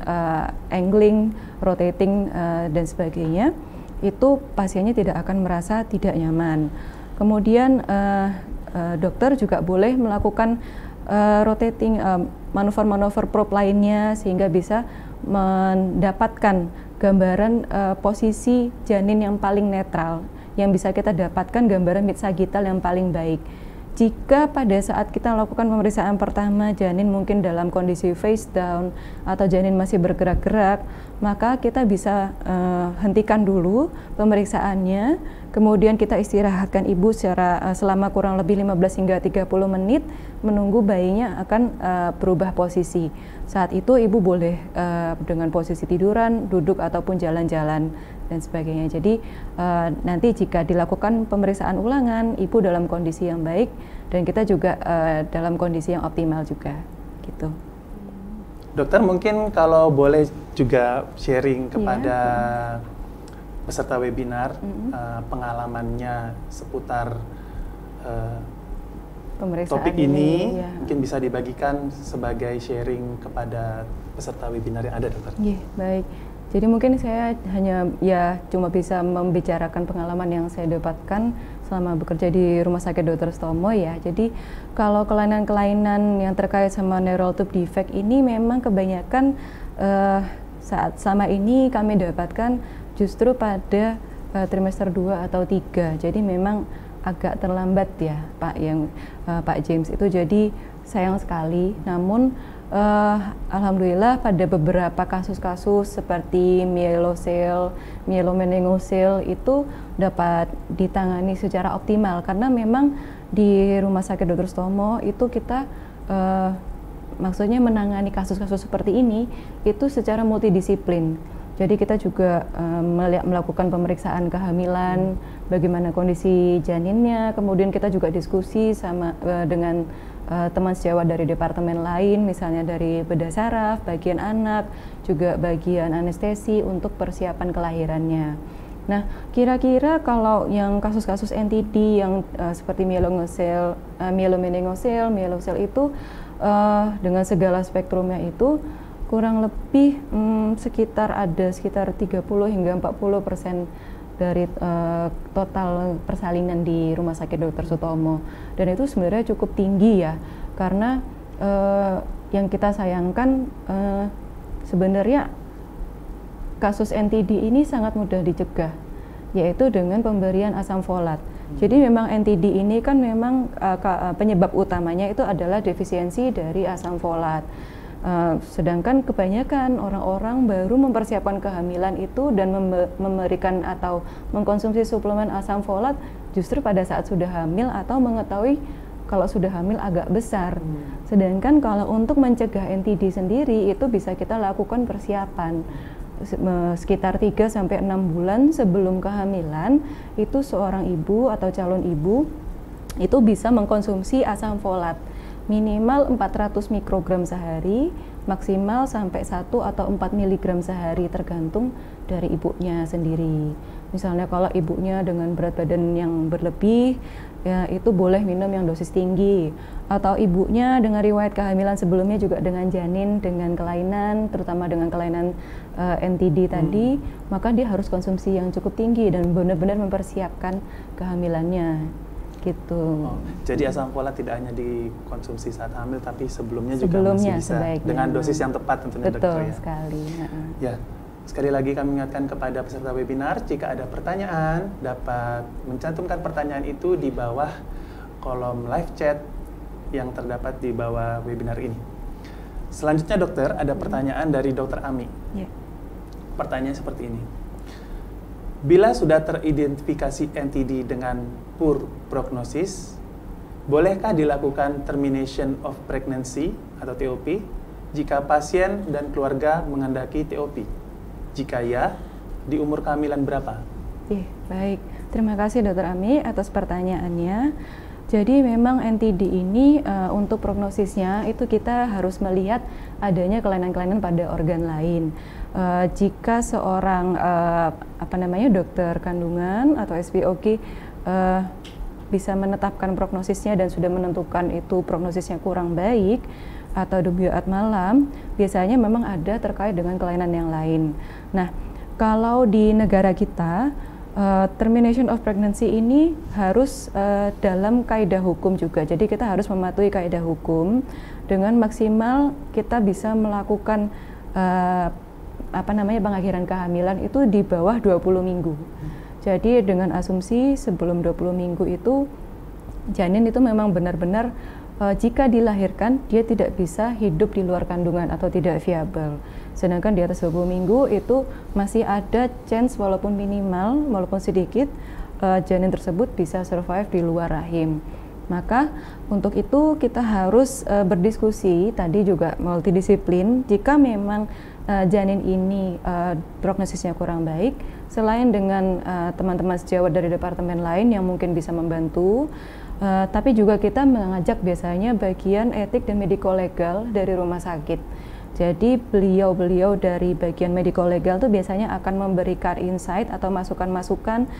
angling, rotating, dan sebagainya, itu pasiennya tidak akan merasa tidak nyaman. Kemudian dokter juga boleh melakukan rotating manuver-manuver probe lainnya sehingga bisa mendapatkan gambaran posisi janin yang paling netral, yang bisa kita dapatkan gambaran mid sagittal yang paling baik. Jika pada saat kita lakukan pemeriksaan pertama janin mungkin dalam kondisi face down atau janin masih bergerak-gerak, maka kita bisa hentikan dulu pemeriksaannya, kemudian kita istirahatkan ibu selama kurang lebih 15 hingga 30 menit menunggu bayinya akan berubah posisi. Saat itu ibu boleh dengan posisi tiduran, duduk ataupun jalan-jalan dan sebagainya. Jadi nanti jika dilakukan pemeriksaan ulangan, ibu dalam kondisi yang baik dan kita juga dalam kondisi yang optimal juga, gitu. Dokter, mungkin kalau boleh juga sharing kepada peserta webinar pengalamannya seputar topik ini, mungkin bisa dibagikan sebagai sharing kepada peserta webinar yang ada, dokter. Baik. Jadi mungkin saya hanya cuma bisa membicarakan pengalaman yang saya dapatkan selama bekerja di Rumah Sakit Dr. Sutomo ya. Jadi kalau kelainan-kelainan yang terkait sama neural tube defect ini memang kebanyakan saat sama ini kami dapatkan justru pada trimester 2 atau 3. Jadi memang agak terlambat ya Pak James itu, jadi sayang sekali. Namun alhamdulillah pada beberapa kasus-kasus seperti myelocele, myelomeningocele itu dapat ditangani secara optimal karena memang di Rumah Sakit Dr. Sutomo itu kita maksudnya menangani kasus-kasus seperti ini itu secara multidisiplin. Jadi kita juga melakukan pemeriksaan kehamilan, bagaimana kondisi janinnya, kemudian kita juga diskusi dengan teman sejawat dari departemen lain, misalnya dari bedah saraf, bagian anak, juga bagian anestesi untuk persiapan kelahirannya. Nah, kira-kira kalau yang kasus-kasus NTD yang seperti myelocele, myelomeningocele, myelocele itu dengan segala spektrumnya itu kurang lebih sekitar 30 hingga 40% dari total persalinan di Rumah Sakit Dr. Sutomo, dan itu sebenarnya cukup tinggi ya, karena yang kita sayangkan sebenarnya kasus NTD ini sangat mudah dicegah, yaitu dengan pemberian asam folat. Jadi memang NTD ini kan memang penyebab utamanya itu adalah defisiensi dari asam folat. Sedangkan kebanyakan orang-orang baru mempersiapkan kehamilan itu dan memberikan atau mengkonsumsi suplemen asam folat justru pada saat sudah hamil atau mengetahui kalau sudah hamil agak besar. Sedangkan kalau untuk mencegah NTD sendiri itu bisa kita lakukan persiapan sekitar 3-6 bulan sebelum kehamilan. Itu seorang ibu atau calon ibu itu bisa mengkonsumsi asam folat minimal 400 mikrogram sehari, maksimal sampai 1 atau 4 miligram sehari tergantung dari ibunya sendiri. Misalnya kalau ibunya dengan berat badan yang berlebih, ya itu boleh minum yang dosis tinggi. Atau ibunya dengan riwayat kehamilan sebelumnya juga dengan janin, dengan kelainan, terutama dengan kelainan NTD tadi, maka dia harus konsumsi yang cukup tinggi dan benar-benar mempersiapkan kehamilannya. Gitu. Jadi asam folat tidak hanya dikonsumsi saat hamil, tapi sebelumnya juga masih bisa dengan dosis yang tepat tentunya, dokter. Betul sekali. Ya, sekali lagi kami ingatkan kepada peserta webinar, jika ada pertanyaan dapat mencantumkan pertanyaan itu di bawah kolom live chat yang terdapat di bawah webinar ini. Selanjutnya dokter, ada pertanyaan dari dokter Ami. Ya. Pertanyaan seperti ini. Bila sudah teridentifikasi NTD dengan poor prognosis, bolehkah dilakukan termination of pregnancy atau TOP jika pasien dan keluarga menghendaki TOP? Jika ya, di umur kehamilan berapa? Baik, terima kasih Dokter Ami atas pertanyaannya. Jadi memang NTD ini untuk prognosisnya itu kita harus melihat adanya kelainan-kelainan pada organ lain. Jika seorang dokter kandungan atau SPOK bisa menetapkan prognosisnya dan sudah menentukan itu prognosisnya kurang baik atau debioat malam, biasanya memang ada terkait dengan kelainan yang lain. Nah, kalau di negara kita termination of pregnancy ini harus dalam kaidah hukum juga. Jadi kita harus mematuhi kaidah hukum dengan maksimal kita bisa melakukan pengakhiran kehamilan itu di bawah 20 minggu. Jadi dengan asumsi sebelum 20 minggu itu janin itu memang benar-benar jika dilahirkan dia tidak bisa hidup di luar kandungan atau tidak viable. Sedangkan di atas 20 minggu itu masih ada chance walaupun minimal, walaupun sedikit janin tersebut bisa survive di luar rahim. Maka untuk itu kita harus berdiskusi, tadi juga multidisiplin, jika memang janin ini prognosisnya kurang baik, selain dengan teman-teman sejawat dari departemen lain yang mungkin bisa membantu, tapi juga kita mengajak biasanya bagian etik dan mediko-legal dari rumah sakit. Jadi beliau-beliau dari bagian mediko-legal itu biasanya akan memberikan insight atau masukan-masukan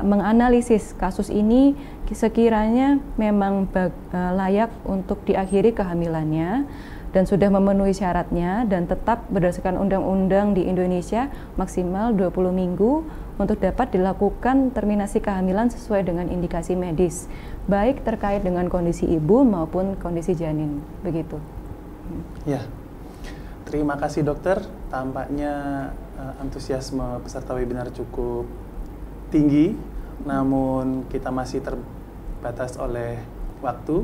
menganalisis kasus ini sekiranya memang layak untuk diakhiri kehamilannya dan sudah memenuhi syaratnya dan tetap berdasarkan undang-undang di Indonesia maksimal 20 minggu untuk dapat dilakukan terminasi kehamilan sesuai dengan indikasi medis, baik terkait dengan kondisi ibu maupun kondisi janin, begitu. Ya, terima kasih dokter. Tampaknya antusiasme peserta webinar cukup tinggi, namun kita masih terbatas oleh waktu.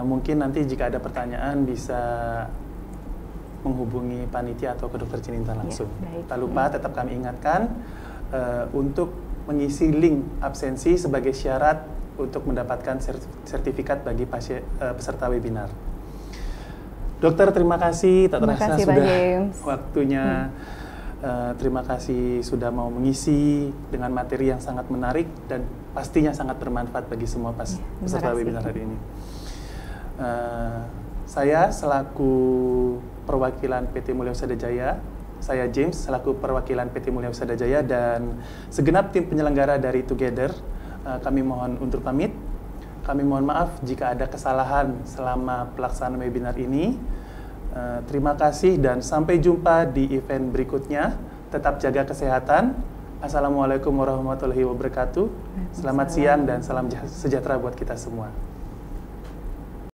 Mungkin nanti jika ada pertanyaan bisa menghubungi panitia atau ke dokter Cininta langsung. Ya, tak lupa tetap kami ingatkan untuk mengisi link absensi sebagai syarat untuk mendapatkan sertifikat bagi peserta webinar. Dokter, terima kasih. Tak terasa sudah waktunya. Terima kasih sudah mau mengisi dengan materi yang sangat menarik dan pastinya sangat bermanfaat bagi semua peserta webinar hari ini. Saya selaku perwakilan PT Mulia Husada Jaya, saya James selaku perwakilan PT Mulia Husada Jaya dan segenap tim penyelenggara dari Together, kami mohon undur pamit. Kami mohon maaf jika ada kesalahan selama pelaksanaan webinar ini. Terima kasih dan sampai jumpa di event berikutnya. Tetap jaga kesehatan. Assalamualaikum warahmatullahi wabarakatuh. Selamat siang dan salam sejahtera buat kita semua.